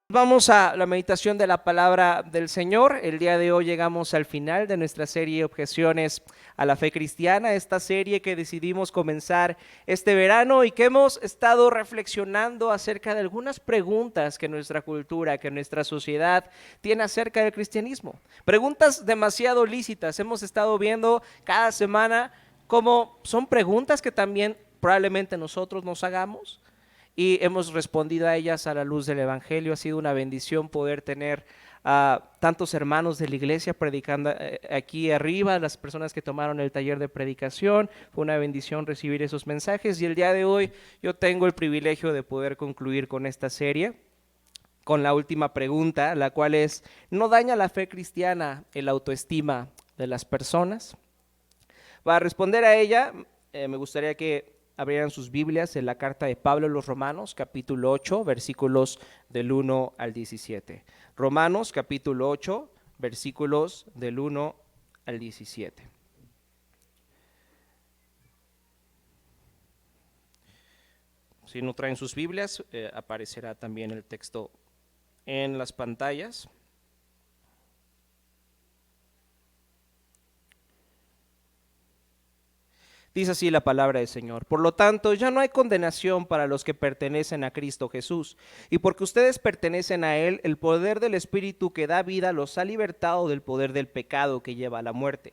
Vamos a la meditación de la palabra del Señor. El día de hoy llegamos al final de nuestra serie Objeciones a la Fe Cristiana, esta serie que decidimos comenzar este verano y que hemos estado reflexionando acerca de algunas preguntas que nuestra cultura, que nuestra sociedad tiene acerca del cristianismo. Preguntas demasiado lícitas. Hemos estado viendo cada semana cómo son preguntas que también probablemente nosotros nos hagamos. Y hemos respondido a ellas a la luz del Evangelio. Ha sido una bendición poder tener a tantos hermanos de la iglesia predicando aquí arriba, las personas que tomaron el taller de predicación. Fue una bendición recibir esos mensajes y el día de hoy yo tengo el privilegio de poder concluir con esta serie, con la última pregunta, la cual es: ¿no daña la fe cristiana el autoestima de las personas? Para responder a ella, me gustaría que abrieran sus Biblias en la carta de Pablo a los Romanos, capítulo 8, versículos del 1 al 17. Romanos, capítulo 8, versículos del 1 al 17. Si no traen sus Biblias, aparecerá también el texto en las pantallas. Dice así la palabra del Señor: por lo tanto, ya no hay condenación para los que pertenecen a Cristo Jesús, y porque ustedes pertenecen a Él, el poder del Espíritu que da vida los ha libertado del poder del pecado que lleva a la muerte.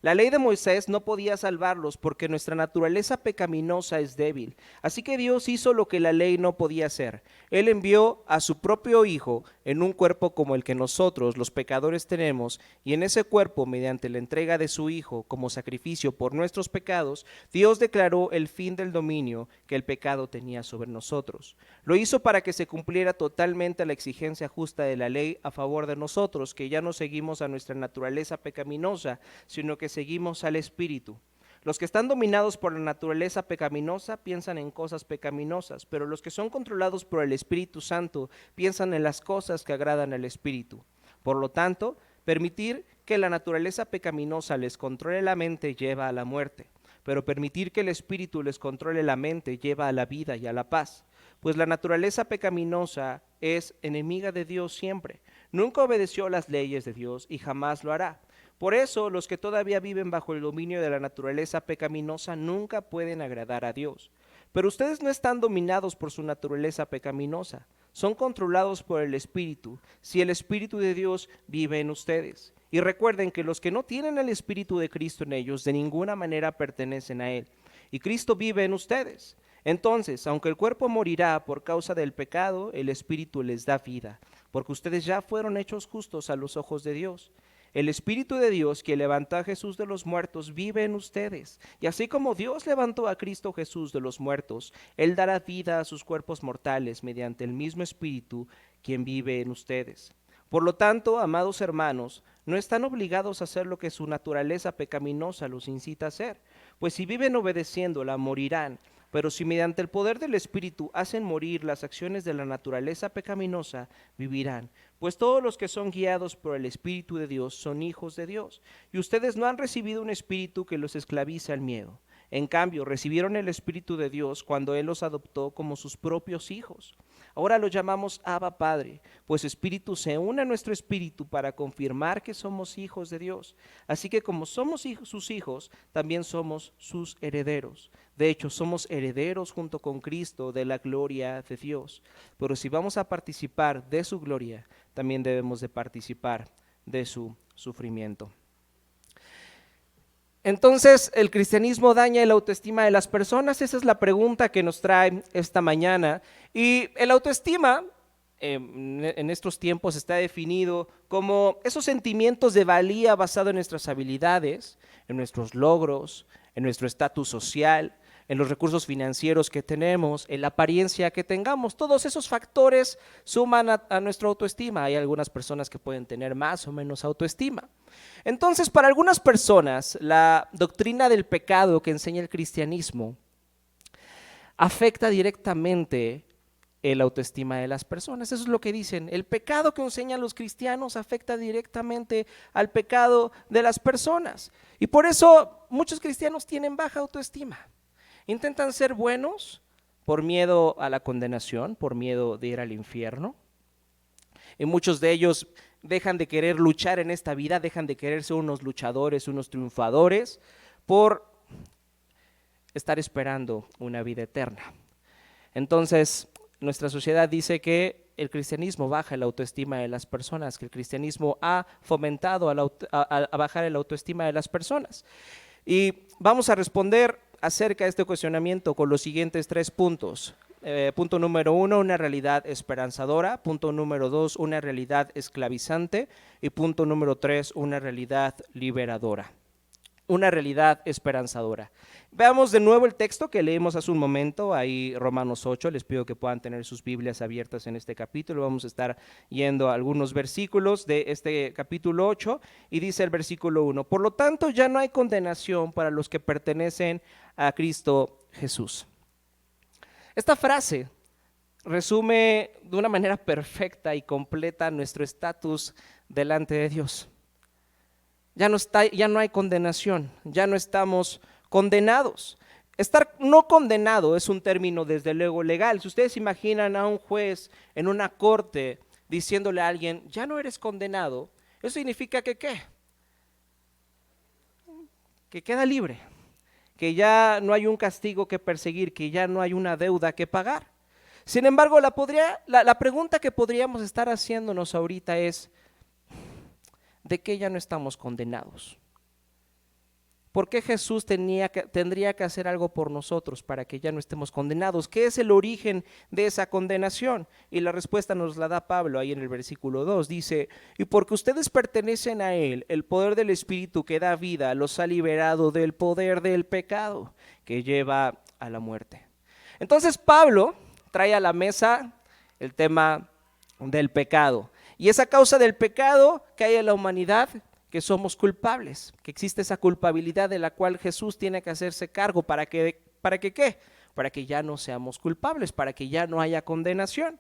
La ley de Moisés no podía salvarlos porque nuestra naturaleza pecaminosa es débil. Así que Dios hizo lo que la ley no podía hacer. Él envió a su propio Hijo en un cuerpo como el que nosotros, los pecadores, tenemos, y en ese cuerpo, mediante la entrega de su Hijo como sacrificio por nuestros pecados, Dios declaró el fin del dominio que el pecado tenía sobre nosotros. Lo hizo para que se cumpliera totalmente la exigencia justa de la ley a favor de nosotros, que ya no seguimos a nuestra naturaleza pecaminosa, sino que seguimos al Espíritu. Los que están dominados por la naturaleza pecaminosa piensan en cosas pecaminosas, pero los que son controlados por el Espíritu Santo piensan en las cosas que agradan al Espíritu. Por lo tanto, permitir que la naturaleza pecaminosa les controle la mente lleva a la muerte, pero permitir que el Espíritu les controle la mente lleva a la vida y a la paz. Pues la naturaleza pecaminosa es enemiga de Dios siempre. Nunca obedeció las leyes de Dios y jamás lo hará. Por eso, los que todavía viven bajo el dominio de la naturaleza pecaminosa nunca pueden agradar a Dios. Pero ustedes no están dominados por su naturaleza pecaminosa, son controlados por el Espíritu, si el Espíritu de Dios vive en ustedes. Y recuerden que los que no tienen el Espíritu de Cristo en ellos, de ninguna manera pertenecen a Él. Y Cristo vive en ustedes. Entonces, aunque el cuerpo morirá por causa del pecado, el Espíritu les da vida, porque ustedes ya fueron hechos justos a los ojos de Dios. El Espíritu de Dios que levantó a Jesús de los muertos vive en ustedes. Y así como Dios levantó a Cristo Jesús de los muertos, Él dará vida a sus cuerpos mortales mediante el mismo Espíritu quien vive en ustedes. Por lo tanto, amados hermanos, no están obligados a hacer lo que su naturaleza pecaminosa los incita a hacer, pues si viven obedeciéndola, morirán. Pero si mediante el poder del Espíritu hacen morir las acciones de la naturaleza pecaminosa, vivirán. Pues todos los que son guiados por el Espíritu de Dios son hijos de Dios. Y ustedes no han recibido un espíritu que los esclavice al miedo. En cambio, recibieron el Espíritu de Dios cuando Él los adoptó como sus propios hijos. Ahora lo llamamos Abba Padre, pues Espíritu se une a nuestro espíritu para confirmar que somos hijos de Dios. Así que como somos sus hijos, también somos sus herederos. De hecho, somos herederos junto con Cristo de la gloria de Dios. Pero si vamos a participar de su gloria, también debemos de participar de su sufrimiento. Entonces, ¿el cristianismo daña la autoestima de las personas? Esa es la pregunta que nos trae esta mañana. Y el autoestima en estos tiempos está definido como esos sentimientos de valía basado en nuestras habilidades, en nuestros logros, en nuestro estatus social, en los recursos financieros que tenemos, en la apariencia que tengamos. Todos esos factores suman a nuestra autoestima. Hay algunas personas que pueden tener más o menos autoestima. Entonces, para algunas personas, la doctrina del pecado que enseña el cristianismo afecta directamente el autoestima de las personas. Eso es lo que dicen. El pecado que enseñan los cristianos afecta directamente al pecado de las personas. Y por eso muchos cristianos tienen baja autoestima. Intentan ser buenos por miedo a la condenación, por miedo de ir al infierno. Y muchos de ellos dejan de querer luchar en esta vida, dejan de querer ser unos luchadores, unos triunfadores, por estar esperando una vida eterna. Entonces, nuestra sociedad dice que el cristianismo baja la autoestima de las personas, que el cristianismo ha fomentado a bajar la autoestima de las personas. Y vamos a responder acerca de este cuestionamiento con los siguientes 3 puntos. Punto número 1, una realidad esperanzadora. Punto número 2, una realidad esclavizante. Y punto número 3, una realidad liberadora. Una realidad esperanzadora. Veamos de nuevo el texto que leímos hace un momento, ahí Romanos 8, les pido que puedan tener sus Biblias abiertas en este capítulo, vamos a estar yendo a algunos versículos de este capítulo 8, y dice el versículo 1, por lo tanto ya no hay condenación para los que pertenecen a Cristo Jesús. Esta frase resume de una manera perfecta y completa nuestro estatus delante de Dios. Ya no hay condenación, ya no estamos condenados. Estar no condenado es un término desde luego legal. Si ustedes imaginan a un juez en una corte diciéndole a alguien, ya no eres condenado, eso significa que ¿qué? Que queda libre, que ya no hay un castigo que perseguir, que ya no hay una deuda que pagar. Sin embargo, la pregunta que podríamos estar haciéndonos ahorita es, ¿de qué ya no estamos condenados? ¿Por qué Jesús tendría que hacer algo por nosotros para que ya no estemos condenados? ¿Qué es el origen de esa condenación? Y la respuesta nos la da Pablo ahí en el versículo 2. Dice, y porque ustedes pertenecen a Él, el poder del Espíritu que da vida los ha liberado del poder del pecado que lleva a la muerte. Entonces Pablo trae a la mesa el tema del pecado. Y esa causa del pecado que hay en la humanidad, que somos culpables, que existe esa culpabilidad de la cual Jesús tiene que hacerse cargo para que ¿qué? Para que ya no seamos culpables, para que ya no haya condenación.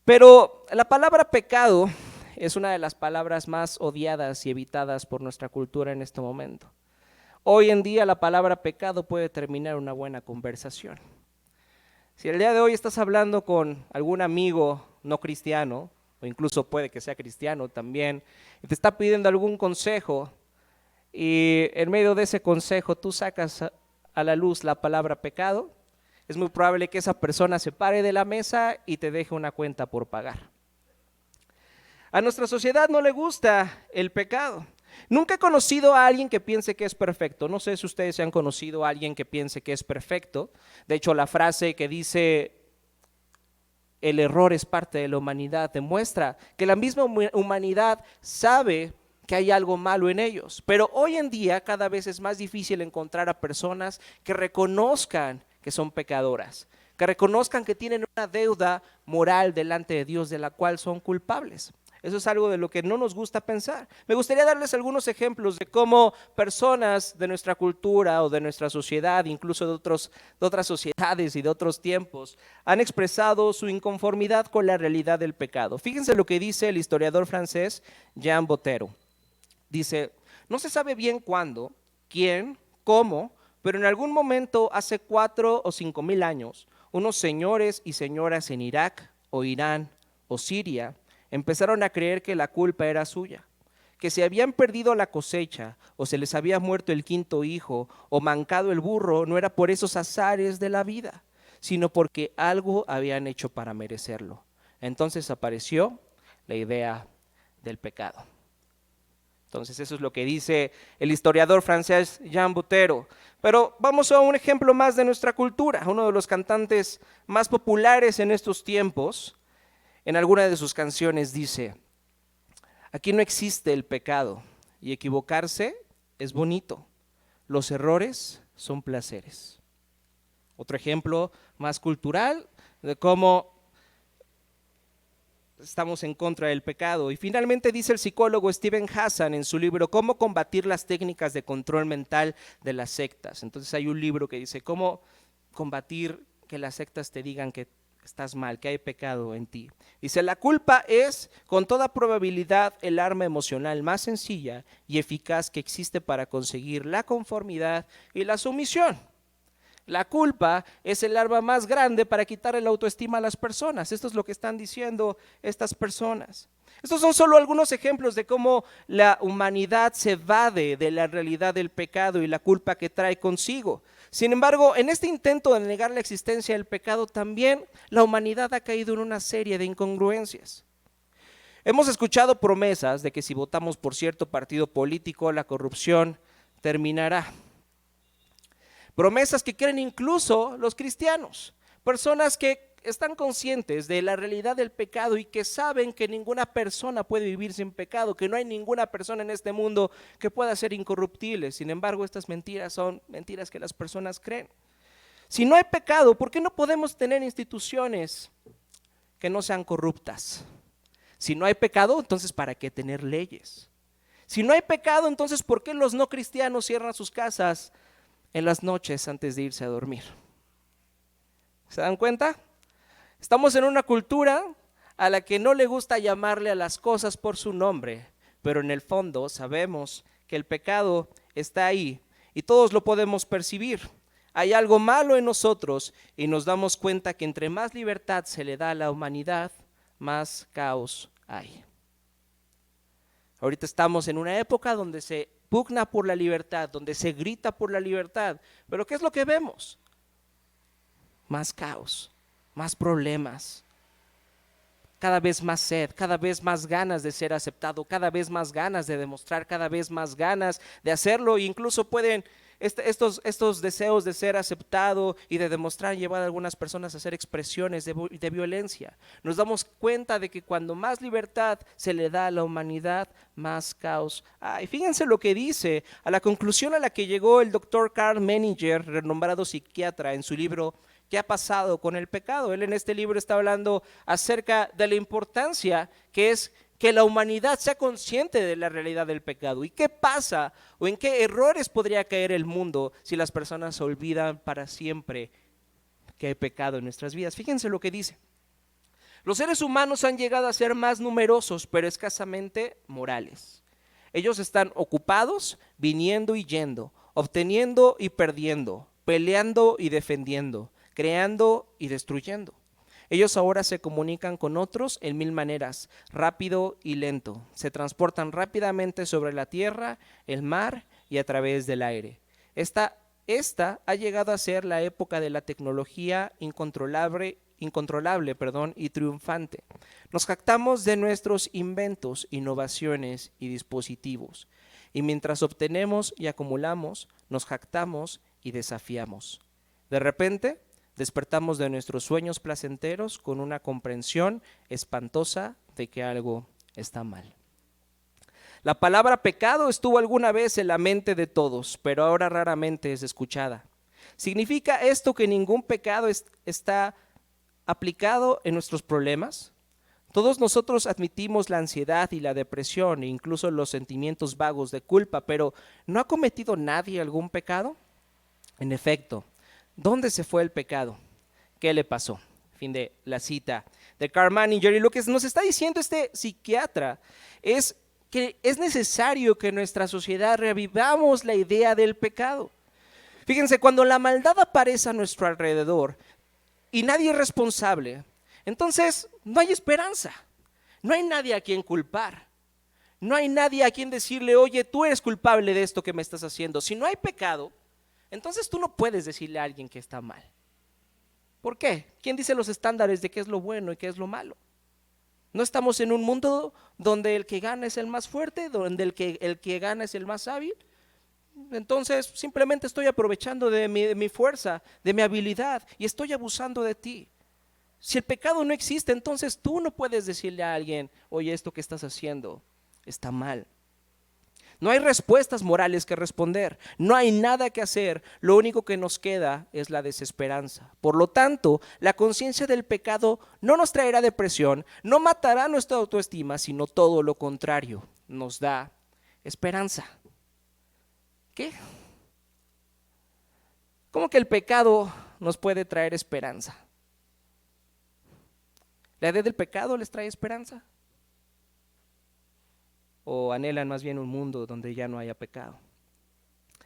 Pero la palabra pecado es una de las palabras más odiadas y evitadas por nuestra cultura en este momento. Hoy en día la palabra pecado puede terminar una buena conversación. Si el día de hoy estás hablando con algún amigo no cristiano, o incluso puede que sea cristiano también, y te está pidiendo algún consejo, y en medio de ese consejo tú sacas a la luz la palabra pecado, es muy probable que esa persona se pare de la mesa y te deje una cuenta por pagar. A nuestra sociedad no le gusta el pecado. Nunca he conocido a alguien que piense que es perfecto. No sé si ustedes han conocido a alguien que piense que es perfecto. De hecho, la frase que dice el error es parte de la humanidad demuestra que la misma humanidad sabe que hay algo malo en ellos. Pero hoy en día cada vez es más difícil encontrar a personas que reconozcan que son pecadoras, que reconozcan que tienen una deuda moral delante de Dios de la cual son culpables. Eso es algo de lo que no nos gusta pensar. Me gustaría darles algunos ejemplos de cómo personas de nuestra cultura o de nuestra sociedad, incluso de otras sociedades y de otros tiempos, han expresado su inconformidad con la realidad del pecado. Fíjense lo que dice el historiador francés Jean Bottero. Dice, no se sabe bien cuándo, quién, cómo, pero en algún momento hace 4 o 5 mil años, unos señores y señoras en Irak o Irán o Siria empezaron a creer que la culpa era suya, que si habían perdido la cosecha o se les había muerto el 5.º hijo o mancado el burro, no era por esos azares de la vida, sino porque algo habían hecho para merecerlo. Entonces apareció la idea del pecado. Entonces eso es lo que dice el historiador francés Jean Bottero. Pero vamos a un ejemplo más de nuestra cultura. Uno de los cantantes más populares en estos tiempos, en alguna de sus canciones dice, aquí no existe el pecado y equivocarse es bonito, los errores son placeres. Otro ejemplo más cultural de cómo estamos en contra del pecado. Y finalmente dice el psicólogo Steven Hassan en su libro Cómo combatir las técnicas de control mental de las sectas. Entonces hay un libro que dice cómo combatir que las sectas te digan que estás mal, que hay pecado en ti. Dice, la culpa es con toda probabilidad el arma emocional más sencilla y eficaz que existe para conseguir la conformidad y la sumisión. La culpa es el arma más grande para quitarle la autoestima a las personas. Esto es lo que están diciendo estas personas. Estos son solo algunos ejemplos de cómo la humanidad se evade de la realidad del pecado y la culpa que trae consigo. Sin embargo, en este intento de negar la existencia del pecado, también la humanidad ha caído en una serie de incongruencias. Hemos escuchado promesas de que si votamos por cierto partido político, la corrupción terminará. Promesas que creen incluso los cristianos, personas que están conscientes de la realidad del pecado y que saben que ninguna persona puede vivir sin pecado, que no hay ninguna persona en este mundo que pueda ser incorruptible. Sin embargo, estas mentiras son mentiras que las personas creen. Si no hay pecado, ¿por qué no podemos tener instituciones que no sean corruptas? Si no hay pecado, entonces ¿para qué tener leyes? Si no hay pecado, entonces ¿por qué los no cristianos cierran sus casas en las noches antes de irse a dormir? ¿Se dan cuenta? Estamos en una cultura a la que no le gusta llamarle a las cosas por su nombre, pero en el fondo sabemos que el pecado está ahí y todos lo podemos percibir. Hay algo malo en nosotros y nos damos cuenta que entre más libertad se le da a la humanidad, más caos hay. Ahorita estamos en una época donde se pugna por la libertad, donde se grita por la libertad, pero ¿qué es lo que vemos? Más caos, más problemas, cada vez más sed, cada vez más ganas de ser aceptado, cada vez más ganas de demostrar, cada vez más ganas de hacerlo, e incluso pueden estos deseos de ser aceptado y de demostrar llevar a algunas personas a hacer expresiones de violencia. Nos damos cuenta de que cuando más libertad se le da a la humanidad, más caos hay. Fíjense lo que dice, a la conclusión a la que llegó el doctor Karl Menninger, renombrado psiquiatra, en su libro ¿Qué ha pasado con el pecado? Él en este libro está hablando acerca de la importancia que es que la humanidad sea consciente de la realidad del pecado. ¿Y qué pasa o en qué errores podría caer el mundo si las personas se olvidan para siempre que hay pecado en nuestras vidas? Fíjense lo que dice. Los seres humanos han llegado a ser más numerosos, pero escasamente morales. Ellos están ocupados, viniendo y yendo, obteniendo y perdiendo, peleando y defendiendo, creando y destruyendo. Ellos ahora se comunican con otros en mil maneras, rápido y lento. Se transportan rápidamente sobre la tierra, el mar y a través del aire. Esta ha llegado a ser la época de la tecnología incontrolable, y triunfante. Nos jactamos de nuestros inventos, innovaciones y dispositivos. Y mientras obtenemos y acumulamos, nos jactamos y desafiamos. De repente, despertamos de nuestros sueños placenteros con una comprensión espantosa de que algo está mal. La palabra pecado estuvo alguna vez en la mente de todos, pero ahora raramente es escuchada. ¿Significa esto que ningún pecado está aplicado en nuestros problemas? Todos nosotros admitimos la ansiedad y la depresión e incluso los sentimientos vagos de culpa, pero ¿no ha cometido nadie algún pecado? En efecto, ¿dónde se fue el pecado? ¿Qué le pasó? Fin de la cita de Karl Menninger. Y lo que nos está diciendo este psiquiatra es que es necesario que en nuestra sociedad revivamos la idea del pecado. Fíjense, cuando la maldad aparece a nuestro alrededor y nadie es responsable, entonces no hay esperanza. No hay nadie a quien culpar. No hay nadie a quien decirle, oye, tú eres culpable de esto que me estás haciendo. Si no hay pecado, entonces tú no puedes decirle a alguien que está mal. ¿Por qué? ¿Quién dice los estándares de qué es lo bueno y qué es lo malo? ¿No estamos en un mundo donde el que gana es el más fuerte, donde el que gana es el más hábil? Entonces simplemente estoy aprovechando de mi fuerza, de mi habilidad y estoy abusando de ti. Si el pecado no existe, entonces tú no puedes decirle a alguien, oye, esto que estás haciendo está mal. No hay respuestas morales que responder, no hay nada que hacer, lo único que nos queda es la desesperanza. Por lo tanto, la conciencia del pecado no nos traerá depresión, no matará nuestra autoestima, sino todo lo contrario, nos da esperanza. ¿Qué? ¿Cómo que el pecado nos puede traer esperanza? ¿La idea del pecado les trae esperanza? ¿O anhelan más bien un mundo donde ya no haya pecado?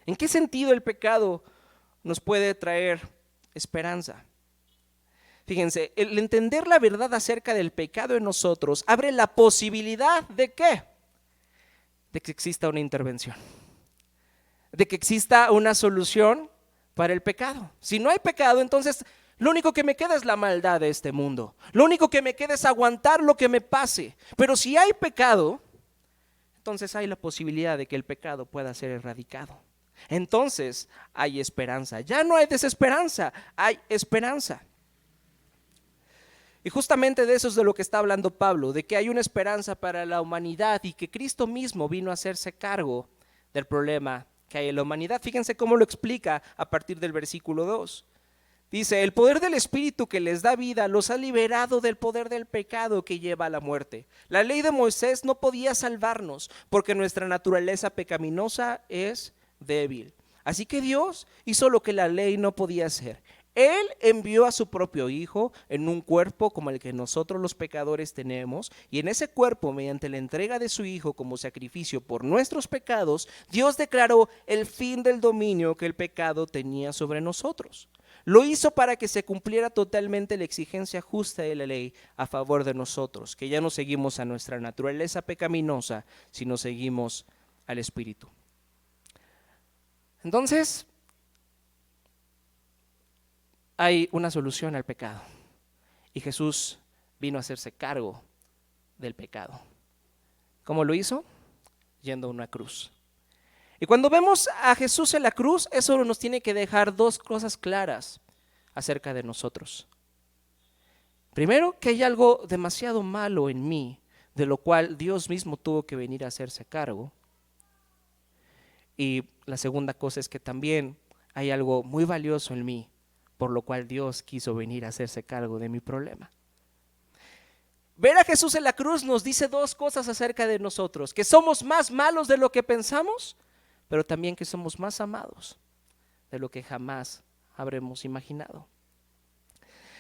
¿En qué sentido el pecado nos puede traer esperanza? Fíjense, el entender la verdad acerca del pecado en nosotros abre la posibilidad ¿de qué? De que exista una intervención, de que exista una solución para el pecado. Si no hay pecado, entonces lo único que me queda es la maldad de este mundo. Lo único que me queda es aguantar lo que me pase. Pero si hay pecado, entonces hay la posibilidad de que el pecado pueda ser erradicado. Entonces hay esperanza. Ya no hay desesperanza, hay esperanza. Y justamente de eso es de lo que está hablando Pablo, de que hay una esperanza para la humanidad y que Cristo mismo vino a hacerse cargo del problema que hay en la humanidad. Fíjense cómo lo explica a partir del versículo 2. Dice, el poder del Espíritu que les da vida los ha liberado del poder del pecado que lleva a la muerte. La ley de Moisés no podía salvarnos porque nuestra naturaleza pecaminosa es débil. Así que Dios hizo lo que la ley no podía hacer. Él envió a su propio Hijo en un cuerpo como el que nosotros los pecadores tenemos, y en ese cuerpo, mediante la entrega de su Hijo como sacrificio por nuestros pecados, Dios declaró el fin del dominio que el pecado tenía sobre nosotros. Lo hizo para que se cumpliera totalmente la exigencia justa de la ley a favor de nosotros, que ya no seguimos a nuestra naturaleza pecaminosa, sino seguimos al Espíritu. Entonces, hay una solución al pecado y Jesús vino a hacerse cargo del pecado. ¿Cómo lo hizo? Yendo a una cruz. Y cuando vemos a Jesús en la cruz, eso nos tiene que dejar dos cosas claras acerca de nosotros. Primero, que hay algo demasiado malo en mí, de lo cual Dios mismo tuvo que venir a hacerse cargo. Y la segunda cosa es que también hay algo muy valioso en mí, por lo cual Dios quiso venir a hacerse cargo de mi problema. Ver a Jesús en la cruz nos dice dos cosas acerca de nosotros: que somos más malos de lo que pensamos, pero también que somos más amados de lo que jamás habremos imaginado.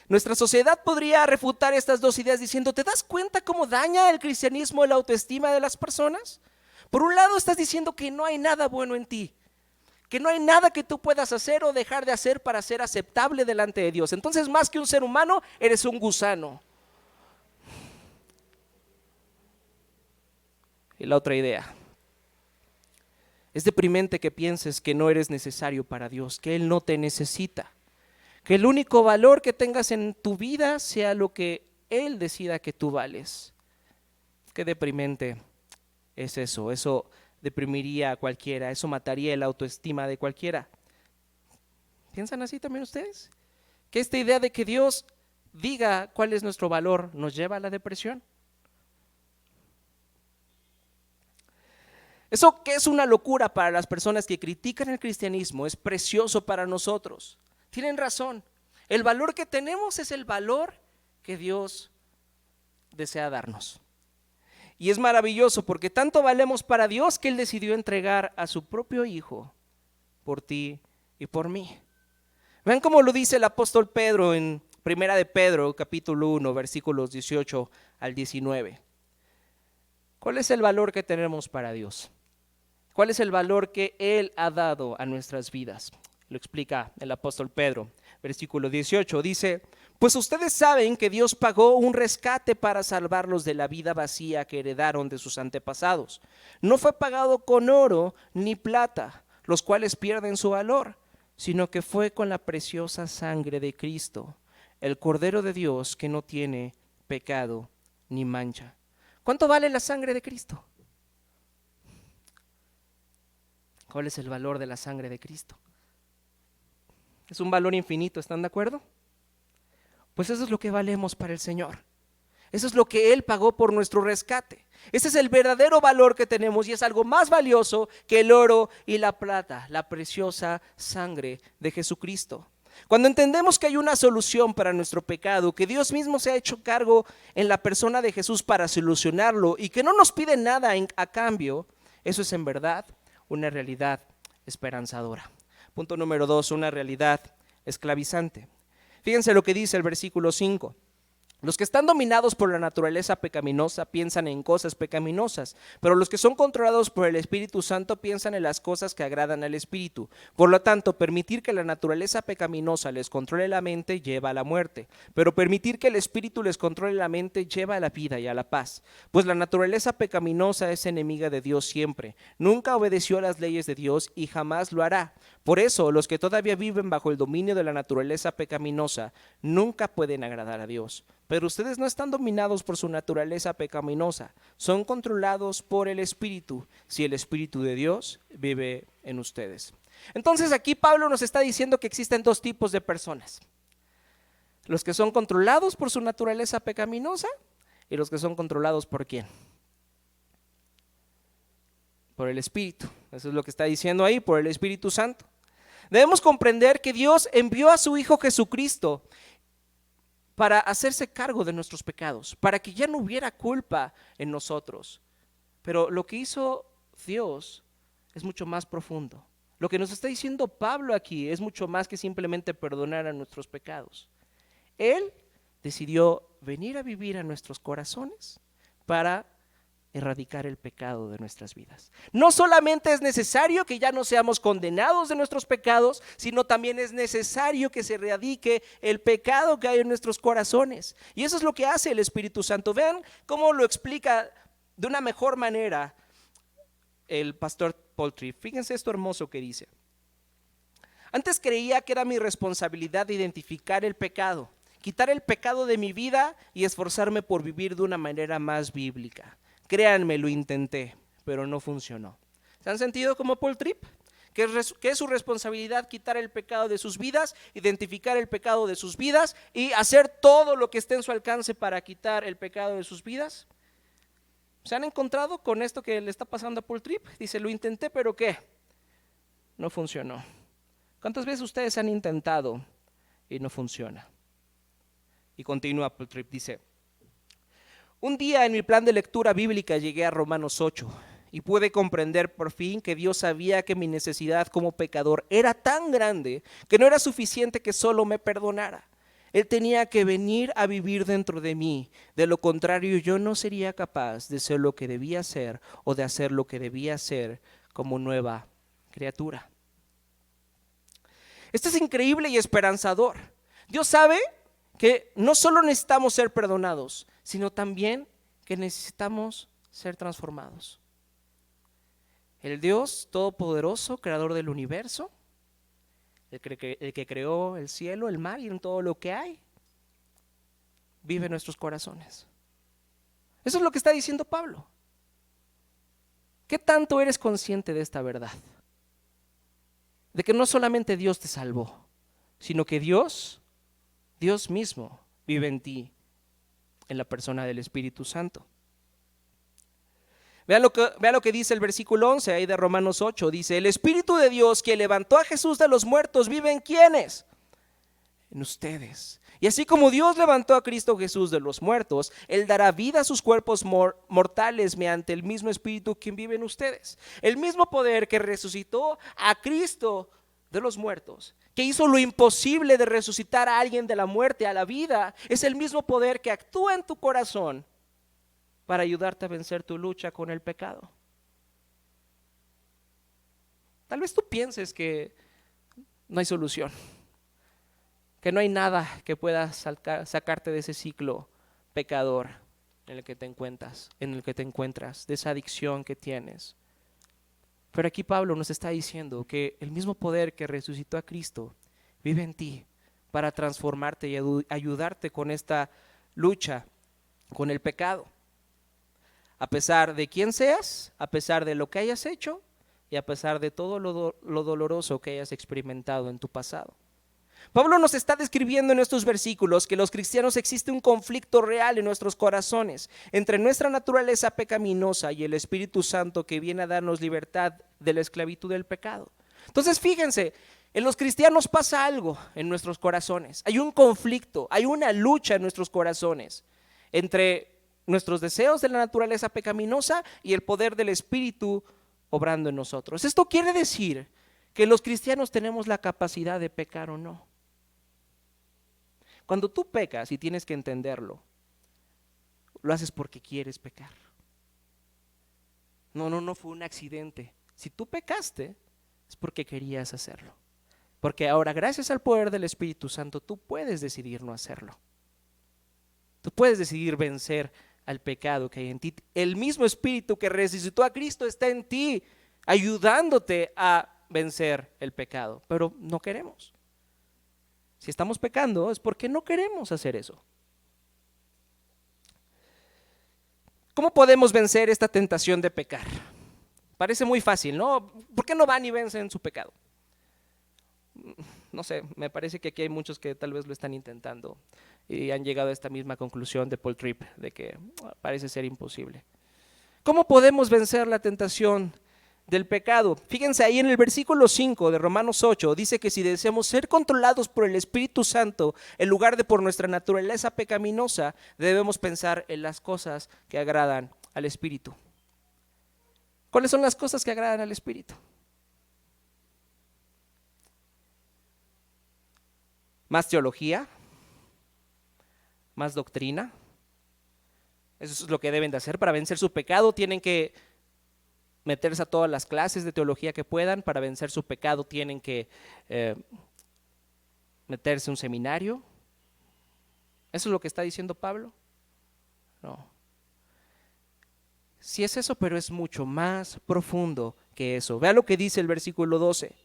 Nuestra sociedad podría refutar estas dos ideas diciendo, ¿te das cuenta cómo daña el cristianismo la autoestima de las personas? Por un lado estás diciendo que no hay nada bueno en ti, que no hay nada que tú puedas hacer o dejar de hacer para ser aceptable delante de Dios. Entonces, más que un ser humano, eres un gusano. Y la otra idea: es deprimente que pienses que no eres necesario para Dios, que Él no te necesita, que el único valor que tengas en tu vida sea lo que Él decida que tú vales. Qué deprimente es eso. Eso deprimiría a cualquiera, eso mataría la autoestima de cualquiera. ¿Piensan así también ustedes? Que esta idea de que Dios diga cuál es nuestro valor nos lleva a la depresión. Eso que es una locura para las personas que critican el cristianismo es precioso para nosotros. Tienen razón. El valor que tenemos es el valor que Dios desea darnos. Y es maravilloso porque tanto valemos para Dios que Él decidió entregar a su propio Hijo por ti y por mí. Vean cómo lo dice el apóstol Pedro en Primera de Pedro, capítulo 1, versículos 18 al 19. ¿Cuál es el valor que tenemos para Dios? ¿Cuál es el valor que Él ha dado a nuestras vidas? Lo explica el apóstol Pedro, versículo 18, dice: pues ustedes saben que Dios pagó un rescate para salvarlos de la vida vacía que heredaron de sus antepasados. No fue pagado con oro ni plata, los cuales pierden su valor, sino que fue con la preciosa sangre de Cristo, el Cordero de Dios que no tiene pecado ni mancha. ¿Cuánto vale la sangre de Cristo? ¿Cuál es el valor de la sangre de Cristo? Es un valor infinito, ¿están de acuerdo? Pues eso es lo que valemos para el Señor. Eso es lo que Él pagó por nuestro rescate. Ese es el verdadero valor que tenemos y es algo más valioso que el oro y la plata, la preciosa sangre de Jesucristo. Cuando entendemos que hay una solución para nuestro pecado, que Dios mismo se ha hecho cargo en la persona de Jesús para solucionarlo y que no nos pide nada a cambio, eso es en verdad una realidad esperanzadora. Punto número 2, una realidad esclavizante. Fíjense lo que dice el versículo 5. Los que están dominados por la naturaleza pecaminosa piensan en cosas pecaminosas, pero los que son controlados por el Espíritu Santo piensan en las cosas que agradan al Espíritu. Por lo tanto, permitir que la naturaleza pecaminosa les controle la mente lleva a la muerte, pero permitir que el Espíritu les controle la mente lleva a la vida y a la paz. Pues la naturaleza pecaminosa es enemiga de Dios siempre, nunca obedeció a las leyes de Dios y jamás lo hará. Por eso, los que todavía viven bajo el dominio de la naturaleza pecaminosa nunca pueden agradar a Dios. Pero ustedes no están dominados por su naturaleza pecaminosa, son controlados por el Espíritu, si el Espíritu de Dios vive en ustedes. Entonces aquí Pablo nos está diciendo que existen dos tipos de personas: los que son controlados por su naturaleza pecaminosa y los que son controlados ¿por quién? Por el Espíritu. Eso es lo que está diciendo ahí, por el Espíritu Santo. Debemos comprender que Dios envió a su Hijo Jesucristo para hacerse cargo de nuestros pecados, para que ya no hubiera culpa en nosotros. Pero lo que hizo Dios es mucho más profundo. Lo que nos está diciendo Pablo aquí es mucho más que simplemente perdonar a nuestros pecados. Él decidió venir a vivir a nuestros corazones para erradicar el pecado de nuestras vidas. No solamente es necesario que ya no seamos condenados de nuestros pecados, sino también es necesario que se erradique el pecado que hay en nuestros corazones. Y eso es lo que hace el Espíritu Santo. Vean cómo lo explica de una mejor manera el pastor Paul Tripp. Fíjense esto hermoso que dice: antes creía que era mi responsabilidad identificar el pecado, quitar el pecado de mi vida y esforzarme por vivir de una manera más bíblica. Créanme, lo intenté, pero no funcionó. ¿Se han sentido como Paul Tripp? Que es su responsabilidad quitar el pecado de sus vidas, identificar el pecado de sus vidas y hacer todo lo que esté en su alcance para quitar el pecado de sus vidas. ¿Se han encontrado con esto que le está pasando a Paul Tripp? Dice, lo intenté, pero ¿qué? No funcionó. ¿Cuántas veces ustedes han intentado y no funciona? Y continúa Paul Tripp, dice: un día en mi plan de lectura bíblica llegué a Romanos 8 y pude comprender por fin que Dios sabía que mi necesidad como pecador era tan grande que no era suficiente que solo me perdonara. Él tenía que venir a vivir dentro de mí. De lo contrario, yo no sería capaz de ser lo que debía ser o de hacer lo que debía ser como nueva criatura. Esto es increíble y esperanzador. Dios sabe que no solo necesitamos ser perdonados, sino también que necesitamos ser transformados. El Dios todopoderoso, creador del universo, el que creó el cielo, el mar y en todo lo que hay, vive en nuestros corazones. Eso es lo que está diciendo Pablo. ¿Qué tanto eres consciente de esta verdad? De que no solamente Dios te salvó, sino que Dios mismo vive en ti, en la persona del Espíritu Santo. Vean lo que dice el versículo 11 ahí de Romanos 8. Dice: el Espíritu de Dios que levantó a Jesús de los muertos vive en ¿quiénes? En ustedes. Y así como Dios levantó a Cristo Jesús de los muertos, Él dará vida a sus cuerpos mortales mediante el mismo Espíritu que vive en ustedes. El mismo poder que resucitó a Cristo de los muertos, que hizo lo imposible de resucitar a alguien de la muerte a la vida, es el mismo poder que actúa en tu corazón para ayudarte a vencer tu lucha con el pecado. Tal vez tú pienses que no hay solución, que no hay nada que pueda sacarte de ese ciclo pecador en el que te encuentras, de esa adicción que tienes. Pero aquí Pablo nos está diciendo que el mismo poder que resucitó a Cristo vive en ti para transformarte y ayudarte con esta lucha con el pecado. A pesar de quién seas, a pesar de lo que hayas hecho y a pesar de todo lo doloroso que hayas experimentado en tu pasado. Pablo nos está describiendo en estos versículos que los cristianos existe un conflicto real en nuestros corazones entre nuestra naturaleza pecaminosa y el Espíritu Santo que viene a darnos libertad de la esclavitud del pecado. Entonces fíjense, en los cristianos pasa algo en nuestros corazones. Hay un conflicto, hay una lucha en nuestros corazones entre nuestros deseos de la naturaleza pecaminosa y el poder del Espíritu obrando en nosotros. Esto quiere decir que los cristianos tenemos la capacidad de pecar o no. Cuando tú pecas, y tienes que entenderlo, lo haces porque quieres pecar. No fue un accidente. Si tú pecaste, es porque querías hacerlo. Porque ahora, gracias al poder del Espíritu Santo, tú puedes decidir no hacerlo. Tú puedes decidir vencer al pecado que hay en ti. El mismo Espíritu que resucitó a Cristo está en ti, ayudándote a vencer el pecado. Pero no queremos. Si estamos pecando, es porque no queremos hacer eso. ¿Cómo podemos vencer esta tentación de pecar? Parece muy fácil, ¿no? ¿Por qué no van y vencen su pecado? No sé, me parece que aquí hay muchos que tal vez lo están intentando y han llegado a esta misma conclusión de Paul Tripp, de que parece ser imposible. ¿Cómo podemos vencer la tentación del pecado? Fíjense ahí en el versículo 5 de Romanos 8, dice que si deseamos ser controlados por el Espíritu Santo, en lugar de por nuestra naturaleza pecaminosa, debemos pensar en las cosas que agradan al Espíritu. ¿Cuáles son las cosas que agradan al Espíritu? Más teología, más doctrina. Eso es lo que deben de hacer para vencer su pecado. Tienen que meterse a todas las clases de teología que puedan. Para vencer su pecado tienen que meterse a un seminario. ¿Eso es lo que está diciendo Pablo? No. Sí es eso, pero es mucho más profundo que eso. Vea lo que dice el versículo 12.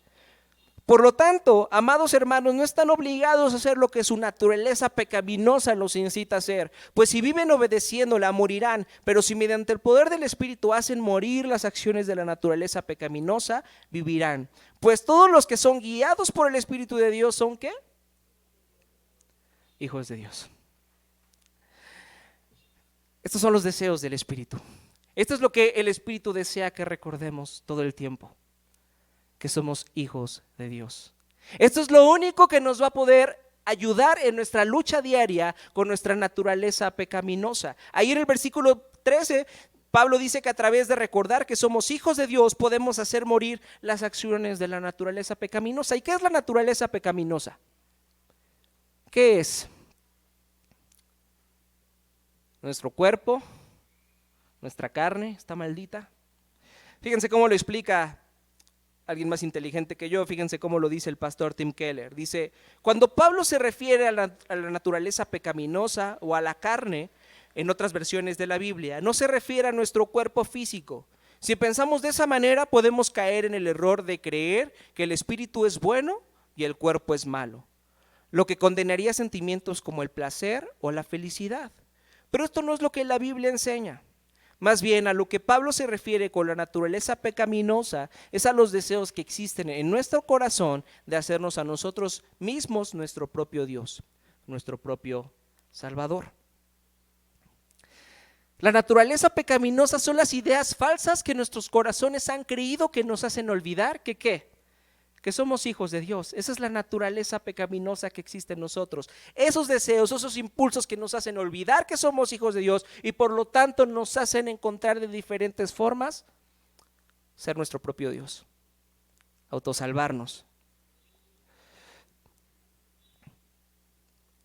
Por lo tanto, amados hermanos, no están obligados a hacer lo que su naturaleza pecaminosa los incita a hacer, pues si viven obedeciéndola, morirán, pero si mediante el poder del Espíritu hacen morir las acciones de la naturaleza pecaminosa, vivirán. Pues todos los que son guiados por el Espíritu de Dios son ¿qué? Hijos de Dios. Estos son los deseos del Espíritu. Esto es lo que el Espíritu desea que recordemos todo el tiempo. Que somos hijos de Dios. Esto es lo único que nos va a poder ayudar en nuestra lucha diaria con nuestra naturaleza pecaminosa. Ahí en el versículo 13, Pablo dice que a través de recordar que somos hijos de Dios podemos hacer morir las acciones de la naturaleza pecaminosa. ¿Y qué es la naturaleza pecaminosa? ¿Qué es? Nuestro cuerpo, nuestra carne está maldita. Fíjense cómo lo explica alguien más inteligente que yo. Fíjense cómo lo dice el pastor Tim Keller. Dice, cuando Pablo se refiere a la naturaleza pecaminosa o a la carne, en otras versiones de la Biblia, no se refiere a nuestro cuerpo físico. Si pensamos de esa manera, podemos caer en el error de creer que el espíritu es bueno y el cuerpo es malo, lo que condenaría sentimientos como el placer o la felicidad. Pero esto no es lo que la Biblia enseña. Más bien, a lo que Pablo se refiere con la naturaleza pecaminosa es a los deseos que existen en nuestro corazón de hacernos a nosotros mismos nuestro propio Dios, nuestro propio Salvador. La naturaleza pecaminosa son las ideas falsas que nuestros corazones han creído que nos hacen olvidar que ¿qué? Que somos hijos de Dios. Esa es la naturaleza pecaminosa que existe en nosotros. Esos deseos, esos impulsos que nos hacen olvidar que somos hijos de Dios y por lo tanto nos hacen encontrar de diferentes formas ser nuestro propio Dios, autosalvarnos.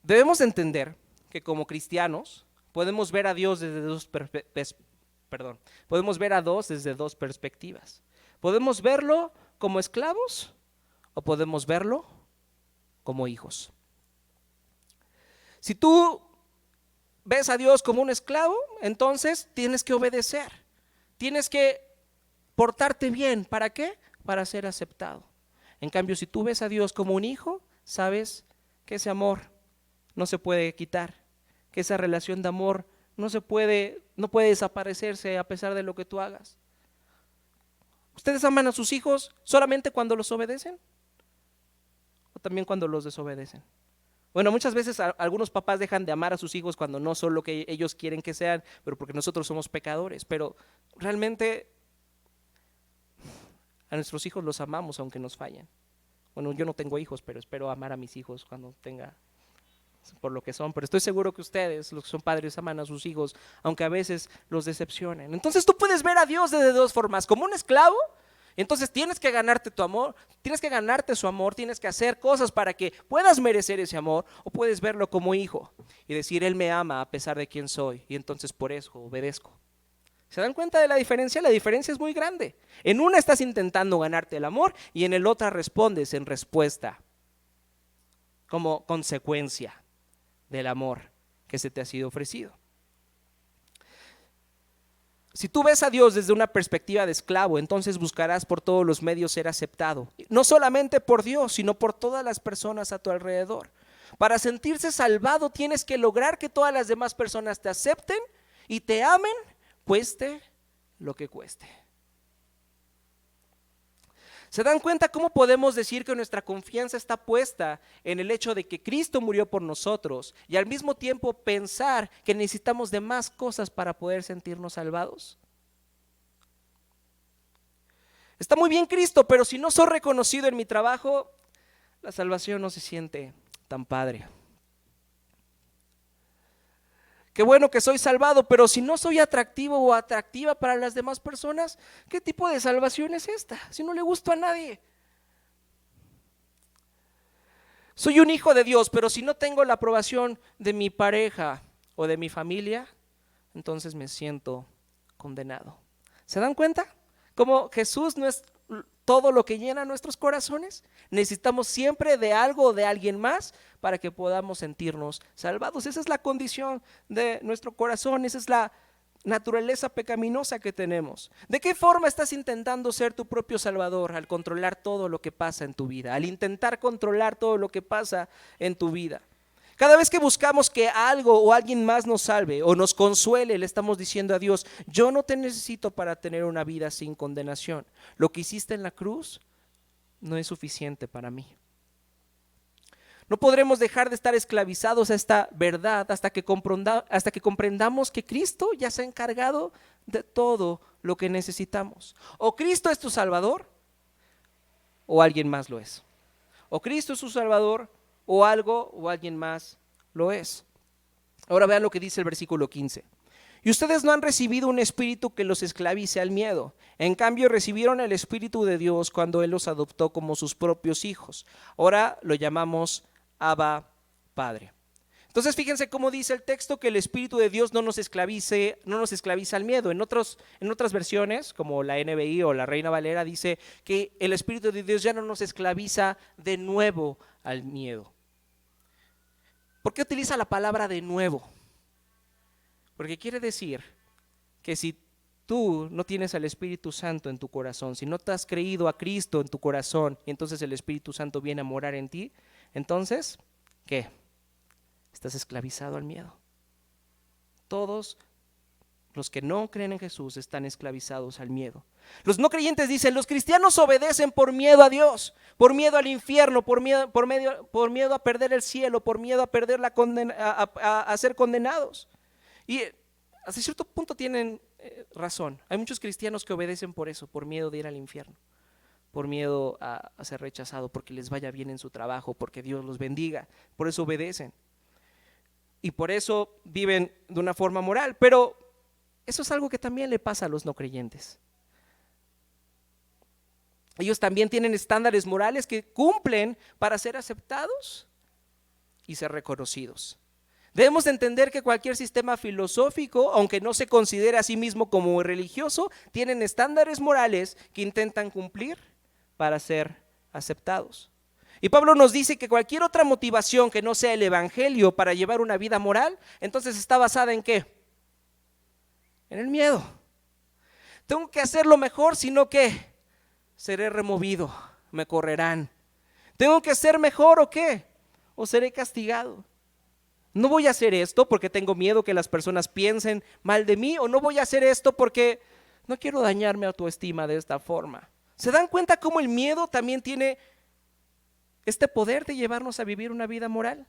Debemos entender que como cristianos podemos ver a Dios desde dos perspectivas. Podemos verlo como esclavos o podemos verlo como hijos. Si tú ves a Dios como un esclavo, entonces tienes que obedecer, tienes que portarte bien. ¿Para qué? Para ser aceptado. En cambio, si tú ves a Dios como un hijo, sabes que ese amor no se puede quitar, que esa relación de amor no puede desaparecerse a pesar de lo que tú hagas. ¿Ustedes aman a sus hijos solamente cuando los obedecen? ¿O también cuando los desobedecen? Bueno, muchas veces algunos papás dejan de amar a sus hijos cuando no son lo que ellos quieren que sean, pero porque nosotros somos pecadores. Pero realmente a nuestros hijos los amamos aunque nos fallen. Bueno, yo no tengo hijos, pero espero amar a mis hijos cuando tenga, por lo que son. Pero estoy seguro que ustedes, los que son padres, aman a sus hijos, aunque a veces los decepcionen. Entonces tú puedes ver a Dios de dos formas, como un esclavo Entonces tienes que ganarte tu amor, tienes que ganarte su amor, tienes que hacer cosas para que puedas merecer ese amor, o puedes verlo como hijo y decir, Él me ama a pesar de quién soy, y entonces por eso obedezco. ¿Se dan cuenta de la diferencia? La diferencia es muy grande. En una estás intentando ganarte el amor y en el otra respondes en respuesta, como consecuencia del amor que se te ha sido ofrecido. Si tú ves a Dios desde una perspectiva de esclavo, entonces buscarás por todos los medios ser aceptado. No solamente por Dios, sino por todas las personas a tu alrededor. Para sentirse salvado tienes que lograr que todas las demás personas te acepten y te amen, cueste lo que cueste. ¿Se dan cuenta cómo podemos decir que nuestra confianza está puesta en el hecho de que Cristo murió por nosotros y al mismo tiempo pensar que necesitamos de más cosas para poder sentirnos salvados? Está muy bien Cristo, pero si no soy reconocido en mi trabajo, la salvación no se siente tan padre. Qué bueno que soy salvado, pero si no soy atractivo o atractiva para las demás personas, ¿qué tipo de salvación es esta? Si no le gusto a nadie. Soy un hijo de Dios, pero si no tengo la aprobación de mi pareja o de mi familia, entonces me siento condenado. ¿Se dan cuenta? Como Jesús no es todo lo que llena nuestros corazones. Necesitamos siempre de algo o de alguien más para que podamos sentirnos salvados. Esa es la condición de nuestro corazón, esa es la naturaleza pecaminosa que tenemos. ¿De qué forma estás intentando ser tu propio salvador al controlar todo lo que pasa en tu vida, al intentar controlar todo lo que pasa en tu vida? Cada vez que buscamos que algo o alguien más nos salve o nos consuele, le estamos diciendo a Dios, yo no te necesito para tener una vida sin condenación. Lo que hiciste en la cruz no es suficiente para mí. No podremos dejar de estar esclavizados a esta verdad hasta que comprendamos que Cristo ya se ha encargado de todo lo que necesitamos. O Cristo es tu Salvador o alguien más lo es. O Cristo es tu Salvador o algo o alguien más lo es. Ahora vean lo que dice el versículo 15. Y ustedes no han recibido un espíritu que los esclavice al miedo. En cambio recibieron el Espíritu de Dios cuando Él los adoptó como sus propios hijos. Ahora lo llamamos Abba Padre. Entonces fíjense cómo dice el texto que el Espíritu de Dios no nos esclaviza al miedo. En otras versiones, como la NBI o la Reina Valera, dice que el Espíritu de Dios ya no nos esclaviza de nuevo al miedo. ¿Por qué utiliza la palabra de nuevo? Porque quiere decir que si tú no tienes al Espíritu Santo en tu corazón, si no te has creído a Cristo en tu corazón y entonces el Espíritu Santo viene a morar en ti, entonces, ¿qué? Estás esclavizado al miedo. Todos los que no creen en Jesús están esclavizados al miedo. Los no creyentes dicen, los cristianos obedecen por miedo a Dios, por miedo al infierno, por miedo a perder el cielo, por miedo a perder a ser condenados. Y hasta cierto punto tienen razón. Hay muchos cristianos que obedecen por eso, por miedo de ir al infierno, por miedo a ser rechazado, porque les vaya bien en su trabajo, porque Dios los bendiga. Por eso obedecen. Y por eso viven de una forma moral. Pero eso es algo que también le pasa a los no creyentes. Ellos también tienen estándares morales que cumplen para ser aceptados y ser reconocidos. Debemos de entender que cualquier sistema filosófico, aunque no se considere a sí mismo como religioso, tienen estándares morales que intentan cumplir para ser aceptados. Y Pablo nos dice que cualquier otra motivación que no sea el evangelio para llevar una vida moral, entonces está basada ¿en qué? En el miedo. Tengo que hacerlo mejor, sino que seré removido, me correrán. Tengo que ser mejor o qué, o seré castigado. No voy a hacer esto porque tengo miedo que las personas piensen mal de mí, o no voy a hacer esto porque no quiero dañar mi autoestima de esta forma. ¿Se dan cuenta cómo el miedo también tiene este poder de llevarnos a vivir una vida moral?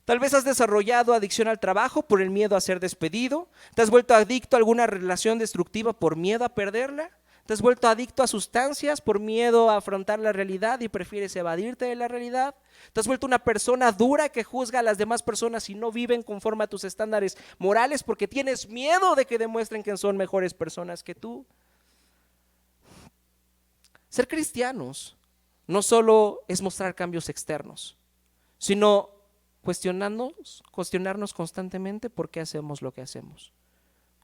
Tal vez has desarrollado adicción al trabajo por el miedo a ser despedido. ¿Te has vuelto adicto a alguna relación destructiva por miedo a perderla? ¿Te has vuelto adicto a sustancias por miedo a afrontar la realidad y prefieres evadirte de la realidad? ¿Te has vuelto una persona dura que juzga a las demás personas y no viven conforme a tus estándares morales porque tienes miedo de que demuestren que son mejores personas que tú? Ser cristianos no solo es mostrar cambios externos, sino cuestionarnos constantemente por qué hacemos lo que hacemos.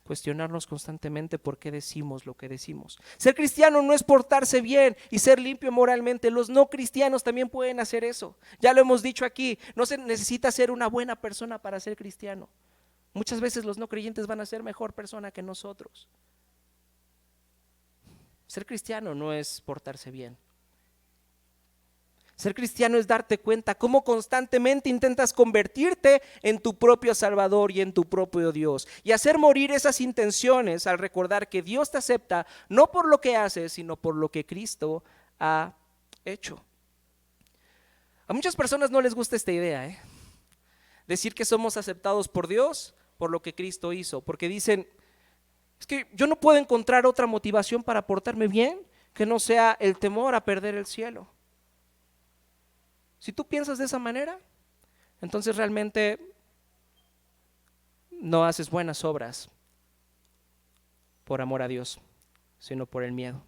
Cuestionarnos constantemente por qué decimos lo que decimos. Ser cristiano no es portarse bien y ser limpio moralmente. Los no cristianos también pueden hacer eso. Ya lo hemos dicho aquí, no se necesita ser una buena persona para ser cristiano. Muchas veces los no creyentes van a ser mejor persona que nosotros. Ser cristiano no es portarse bien. Ser cristiano es darte cuenta cómo constantemente intentas convertirte en tu propio Salvador y en tu propio Dios, y hacer morir esas intenciones al recordar que Dios te acepta no por lo que haces, sino por lo que Cristo ha hecho. A muchas personas no les gusta esta idea, decir que somos aceptados por Dios por lo que Cristo hizo, porque dicen, es que yo no puedo encontrar otra motivación para portarme bien que no sea el temor a perder el cielo. Si tú piensas de esa manera, entonces realmente no haces buenas obras por amor a Dios, sino por el miedo.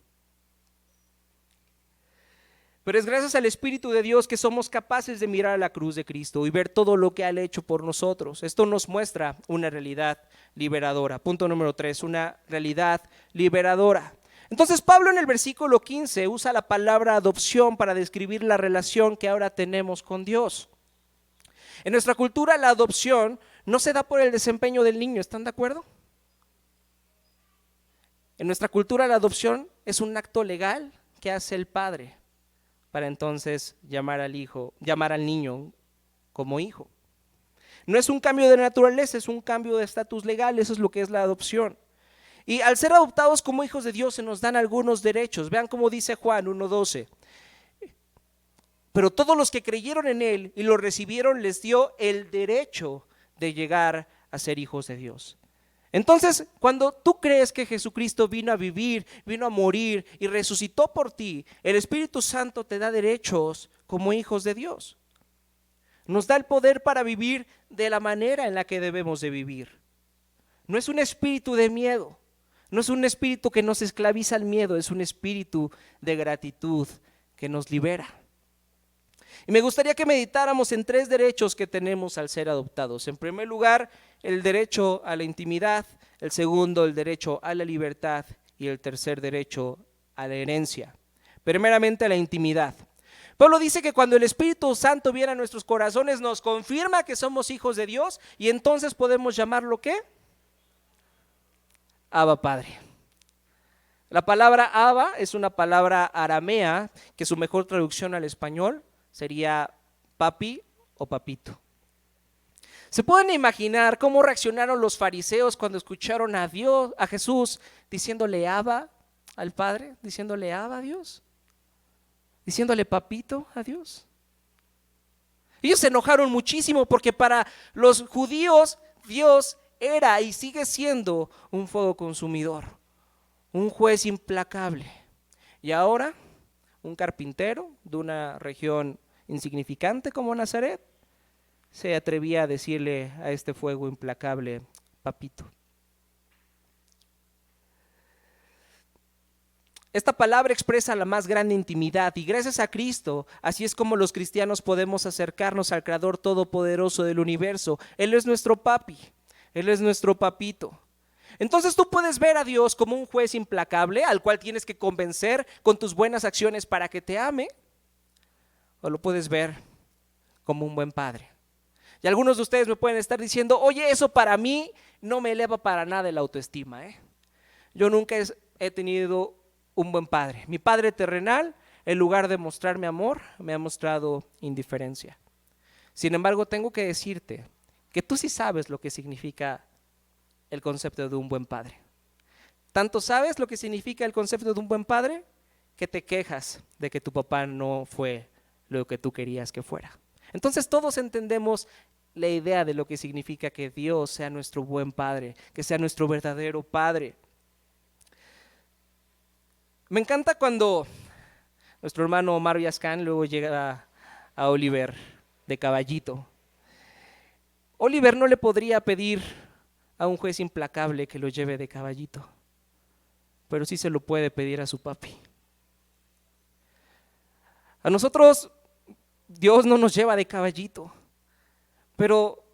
Pero es gracias al Espíritu de Dios que somos capaces de mirar a la cruz de Cristo y ver todo lo que ha hecho por nosotros. Esto nos muestra una realidad liberadora. Punto número 3, una realidad liberadora. Entonces Pablo en el versículo 15 usa la palabra adopción para describir la relación que ahora tenemos con Dios. En nuestra cultura la adopción no se da por el desempeño del niño, ¿están de acuerdo? En nuestra cultura la adopción es un acto legal que hace el padre para entonces llamar al niño como hijo. No es un cambio de naturaleza, es un cambio de estatus legal, eso es lo que es la adopción. Y al ser adoptados como hijos de Dios se nos dan algunos derechos. Vean cómo dice Juan 1:12. Pero todos los que creyeron en Él y lo recibieron les dio el derecho de llegar a ser hijos de Dios. Entonces, cuando tú crees que Jesucristo vino a vivir, vino a morir y resucitó por ti, el Espíritu Santo te da derechos como hijos de Dios. Nos da el poder para vivir de la manera en la que debemos de vivir. No es un espíritu de miedo. No es un espíritu que nos esclaviza al miedo, es un espíritu de gratitud que nos libera. Y me gustaría que meditáramos en 3 derechos que tenemos al ser adoptados. En primer lugar, el derecho a la intimidad, el segundo, el derecho a la libertad y el tercer derecho a la herencia. Primeramente, a la intimidad. Pablo dice que cuando el Espíritu Santo viene a nuestros corazones nos confirma que somos hijos de Dios y entonces podemos llamarlo ¿qué? Abba Padre. La palabra Abba es una palabra aramea que su mejor traducción al español sería papi o papito. ¿Se pueden imaginar cómo reaccionaron los fariseos cuando escucharon a Jesús diciéndole Abba al Padre, diciéndole Abba a Dios, diciéndole papito a Dios? Ellos se enojaron muchísimo porque para los judíos Dios era y sigue siendo un fuego consumidor, un juez implacable. Y ahora, un carpintero de una región insignificante como Nazaret se atrevía a decirle a este fuego implacable, papito. Esta palabra expresa la más grande intimidad y gracias a Cristo, así es como los cristianos podemos acercarnos al Creador Todopoderoso del universo. Él es nuestro papi. Él es nuestro papito. Entonces tú puedes ver a Dios como un juez implacable al cual tienes que convencer con tus buenas acciones para que te ame, o lo puedes ver como un buen padre. Y algunos de ustedes me pueden estar diciendo, oye, eso para mí no me eleva para nada la autoestima. Yo nunca he tenido un buen padre. Mi padre terrenal, en lugar de mostrarme amor, me ha mostrado indiferencia. Sin embargo, tengo que decirte que tú sí sabes lo que significa el concepto de un buen padre. Tanto sabes lo que significa el concepto de un buen padre que te quejas de que tu papá no fue lo que tú querías que fuera. Entonces todos entendemos la idea de lo que significa que Dios sea nuestro buen padre, que sea nuestro verdadero padre. Me encanta cuando nuestro hermano Omar Yascán luego llega a Oliver de caballito. Oliver no le podría pedir a un juez implacable que lo lleve de caballito, pero sí se lo puede pedir a su papi. A nosotros Dios no nos lleva de caballito, pero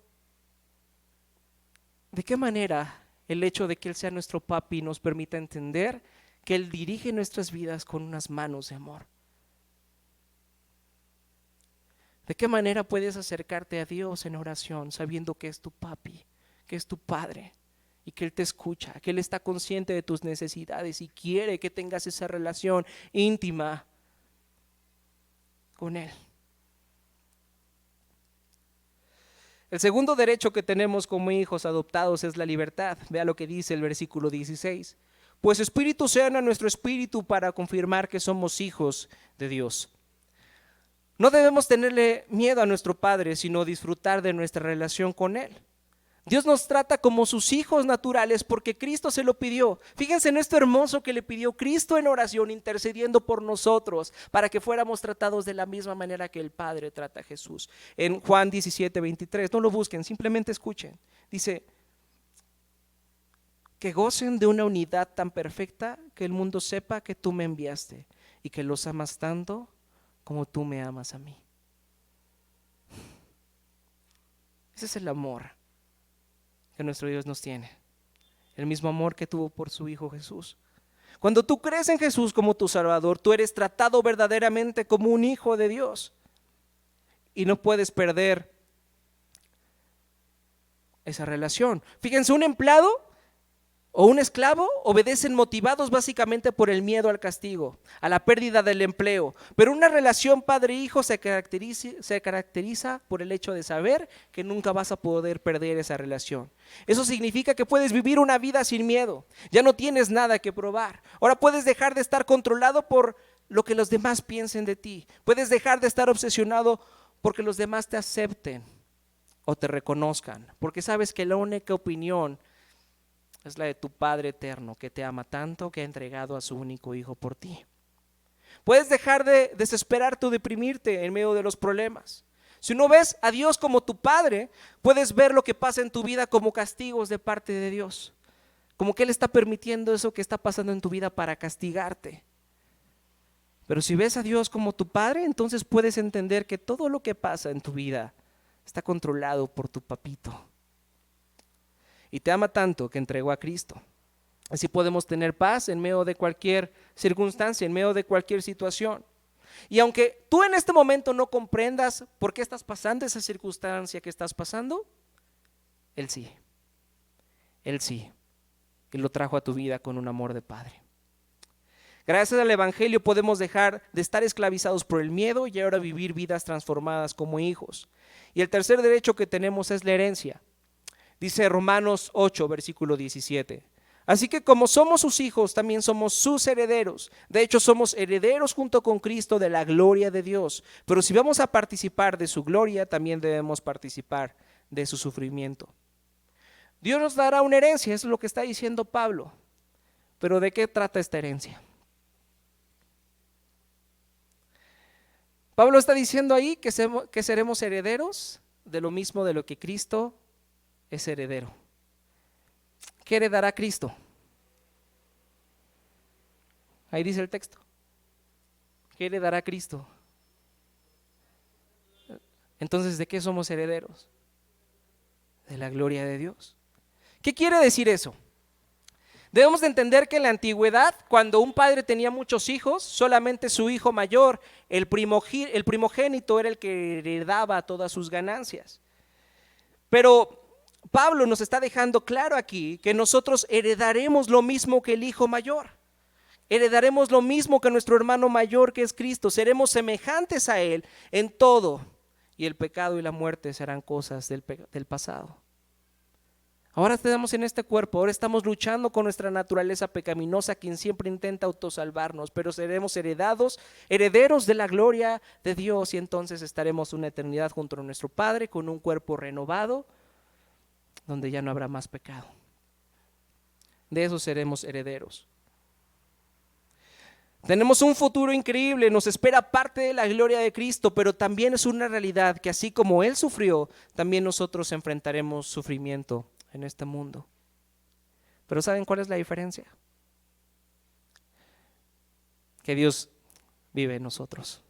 ¿de qué manera el hecho de que Él sea nuestro papi nos permita entender que Él dirige nuestras vidas con unas manos de amor? ¿De qué manera puedes acercarte a Dios en oración sabiendo que es tu papi, que es tu padre y que Él te escucha, que Él está consciente de tus necesidades y quiere que tengas esa relación íntima con Él? El segundo derecho que tenemos como hijos adoptados es la libertad. Vea lo que dice el versículo 16. Pues espíritu sea a nuestro espíritu para confirmar que somos hijos de Dios. No debemos tenerle miedo a nuestro Padre, sino disfrutar de nuestra relación con Él. Dios nos trata como sus hijos naturales porque Cristo se lo pidió. Fíjense en esto hermoso que le pidió Cristo en oración, intercediendo por nosotros, para que fuéramos tratados de la misma manera que el Padre trata a Jesús. En Juan 17:23, no lo busquen, simplemente escuchen. Dice, que gocen de una unidad tan perfecta que el mundo sepa que tú me enviaste y que los amas tanto como tú me amas a mí. Ese es el amor que nuestro Dios nos tiene, el mismo amor que tuvo por su Hijo Jesús. Cuando tú crees en Jesús como tu Salvador, tú eres tratado verdaderamente como un hijo de Dios y no puedes perder esa relación. Fíjense, un empleado o un esclavo obedecen motivados básicamente por el miedo al castigo, a la pérdida del empleo. Pero una relación padre-hijo se caracteriza por el hecho de saber que nunca vas a poder perder esa relación. Eso significa que puedes vivir una vida sin miedo. Ya no tienes nada que probar. Ahora puedes dejar de estar controlado por lo que los demás piensen de ti. Puedes dejar de estar obsesionado porque los demás te acepten o te reconozcan. Porque sabes que la única opinión es la de tu Padre eterno, que te ama tanto que ha entregado a su único Hijo por ti. Puedes dejar de desesperarte o deprimirte en medio de los problemas. Si no ves a Dios como tu Padre, puedes ver lo que pasa en tu vida como castigos de parte de Dios. Como que Él está permitiendo eso que está pasando en tu vida para castigarte. Pero si ves a Dios como tu Padre, entonces puedes entender que todo lo que pasa en tu vida está controlado por tu papito. Y te ama tanto que entregó a Cristo. Así podemos tener paz en medio de cualquier circunstancia, en medio de cualquier situación. Y aunque tú en este momento no comprendas por qué estás pasando esa circunstancia que estás pasando, Él sí. Él sí. Y lo trajo a tu vida con un amor de Padre. Gracias al Evangelio podemos dejar de estar esclavizados por el miedo y ahora vivir vidas transformadas como hijos. Y el tercer derecho que tenemos es la herencia. Dice Romanos 8, versículo 17. Así que como somos sus hijos, también somos sus herederos. De hecho, somos herederos junto con Cristo de la gloria de Dios. Pero si vamos a participar de su gloria, también debemos participar de su sufrimiento. Dios nos dará una herencia, eso es lo que está diciendo Pablo. Pero ¿de qué trata esta herencia? Pablo está diciendo ahí que seremos herederos de lo mismo de lo que Cristo es heredero. ¿Qué heredará Cristo? Ahí dice el texto. ¿Qué heredará Cristo? Entonces, ¿de qué somos herederos? De la gloria de Dios. ¿Qué quiere decir eso? Debemos de entender que en la antigüedad, cuando un padre tenía muchos hijos, solamente su hijo mayor, el primogénito, era el que heredaba todas sus ganancias. Pero Pablo nos está dejando claro aquí que nosotros heredaremos lo mismo que el hijo mayor. Heredaremos lo mismo que nuestro hermano mayor, que es Cristo. Seremos semejantes a Él en todo. Y el pecado y la muerte serán cosas del pasado. Ahora estamos en este cuerpo, ahora estamos luchando con nuestra naturaleza pecaminosa, quien siempre intenta autosalvarnos, pero seremos herederos de la gloria de Dios, y entonces estaremos una eternidad junto a nuestro Padre con un cuerpo renovado, donde ya no habrá más pecado. De eso seremos herederos. Tenemos un futuro increíble, nos espera parte de la gloria de Cristo, pero también es una realidad que así como Él sufrió, también nosotros enfrentaremos sufrimiento en este mundo. Pero ¿saben cuál es la diferencia? Que Dios vive en nosotros.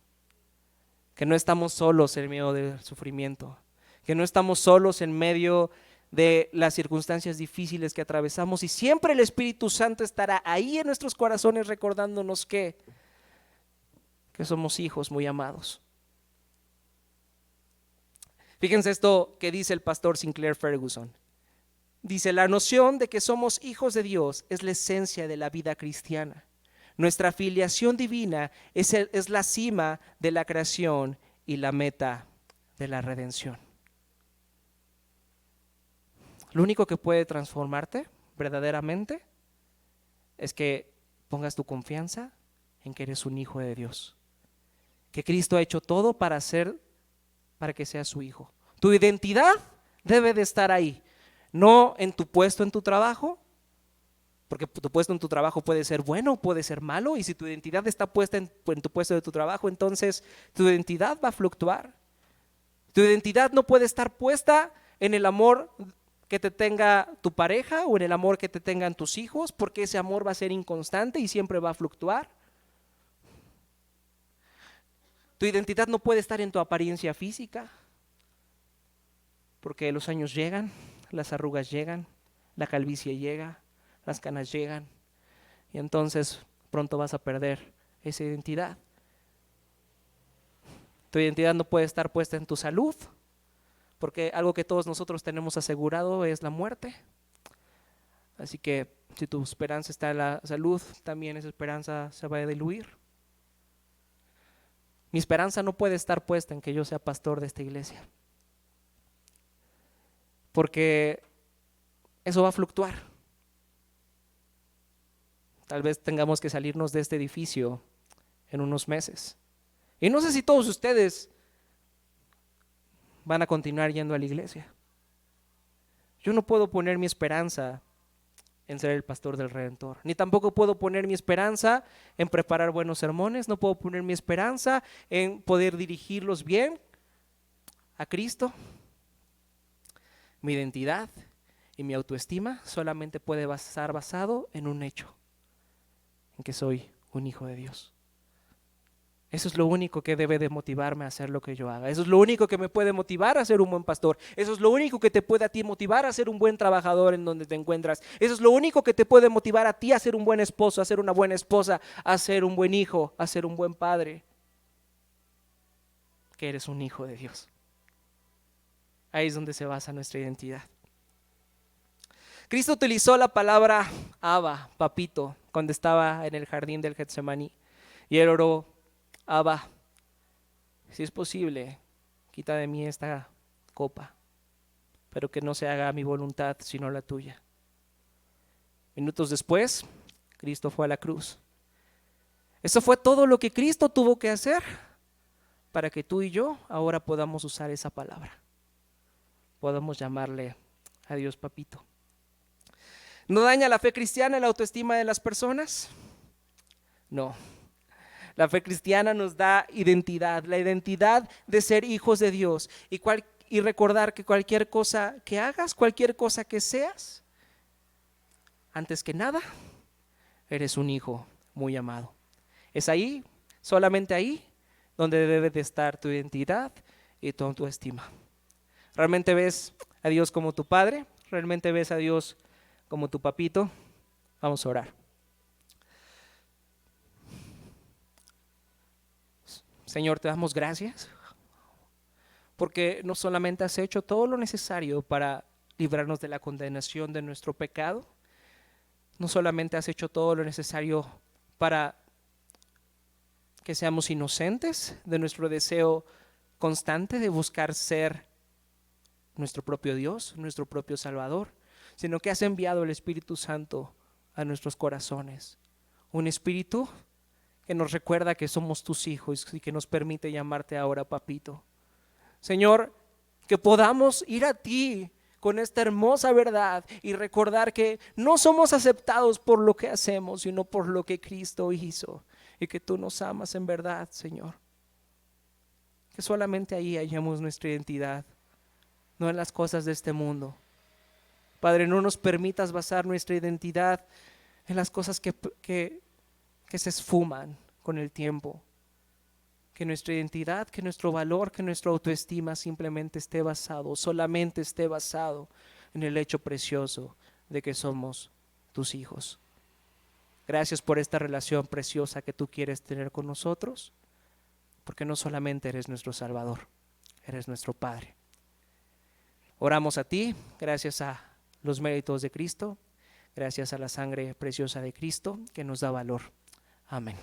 que no estamos solos en medio del sufrimiento, que no estamos solos en medio de las circunstancias difíciles que atravesamos, y siempre el Espíritu Santo estará ahí en nuestros corazones recordándonos que somos hijos muy amados. Fíjense esto que dice el pastor Sinclair Ferguson. Dice: la noción de que somos hijos de Dios es la esencia de la vida cristiana. Nuestra filiación divina es la cima de la creación y la meta de la redención. Lo único que puede transformarte verdaderamente es que pongas tu confianza en que eres un hijo de Dios, que Cristo ha hecho todo para que seas su hijo. Tu identidad debe de estar ahí, no en tu puesto en tu trabajo, porque tu puesto en tu trabajo puede ser bueno, puede ser malo, y si tu identidad está puesta en tu puesto de tu trabajo, entonces tu identidad va a fluctuar. Tu identidad no puede estar puesta en el amor que te tenga tu pareja o en el amor que te tengan tus hijos, porque ese amor va a ser inconstante y siempre va a fluctuar. Tu identidad no puede estar en tu apariencia física, porque los años llegan, las arrugas llegan, la calvicie llega, las canas llegan, y entonces pronto vas a perder esa identidad. Tu identidad no puede estar puesta en tu salud, porque algo que todos nosotros tenemos asegurado es la muerte. Así que si tu esperanza está en la salud, también esa esperanza se va a diluir. Mi esperanza no puede estar puesta en que yo sea pastor de esta iglesia, porque eso va a fluctuar. Tal vez tengamos que salirnos de este edificio en unos meses. Y no sé si todos ustedes van a continuar yendo a la iglesia. Yo no puedo poner mi esperanza en ser el pastor del Redentor, ni tampoco puedo poner mi esperanza en preparar buenos sermones, no puedo poner mi esperanza en poder dirigirlos bien a Cristo. Mi identidad y mi autoestima solamente puede estar basado en un hecho: en que soy un hijo de Dios. Eso es lo único que debe de motivarme a hacer lo que yo haga. Eso es lo único que me puede motivar a ser un buen pastor. Eso es lo único que te puede a ti motivar a ser un buen trabajador en donde te encuentras. Eso es lo único que te puede motivar a ti a ser un buen esposo, a ser una buena esposa, a ser un buen hijo, a ser un buen padre. Que eres un hijo de Dios. Ahí es donde se basa nuestra identidad. Cristo utilizó la palabra Abba, papito, cuando estaba en el jardín del Getsemaní, y él oró: Abba, si es posible, quita de mí esta copa, pero que no se haga mi voluntad sino la tuya. Minutos después, Cristo fue a la cruz. Eso fue todo lo que Cristo tuvo que hacer para que tú y yo ahora podamos usar esa palabra, podamos llamarle a Dios papito. ¿No daña la fe cristiana la autoestima de las personas? No. La fe cristiana nos da identidad, la identidad de ser hijos de Dios, y recordar que cualquier cosa que hagas, cualquier cosa que seas, antes que nada, eres un hijo muy amado. Es ahí, solamente ahí, donde debe de estar tu identidad y tu autoestima. ¿Realmente ves a Dios como tu Padre? ¿Realmente ves a Dios como tu papito? Vamos a orar. Señor, te damos gracias porque no solamente has hecho todo lo necesario para librarnos de la condenación de nuestro pecado, no solamente has hecho todo lo necesario para que seamos inocentes de nuestro deseo constante de buscar ser nuestro propio Dios, nuestro propio Salvador, sino que has enviado el Espíritu Santo a nuestros corazones, un Espíritu que nos recuerda que somos tus hijos y que nos permite llamarte ahora papito. Señor, que podamos ir a ti con esta hermosa verdad y recordar que no somos aceptados por lo que hacemos, sino por lo que Cristo hizo, y que tú nos amas en verdad, Señor. Que solamente ahí hallamos nuestra identidad, no en las cosas de este mundo. Padre, no nos permitas basar nuestra identidad en las cosas que se esfuman con el tiempo, que nuestra identidad, que nuestro valor, que nuestra autoestima simplemente esté basado, solamente esté basado en el hecho precioso de que somos tus hijos. Gracias por esta relación preciosa que tú quieres tener con nosotros, porque no solamente eres nuestro Salvador, eres nuestro Padre. Oramos a ti, gracias a los méritos de Cristo, gracias a la sangre preciosa de Cristo que nos da valor. Amén.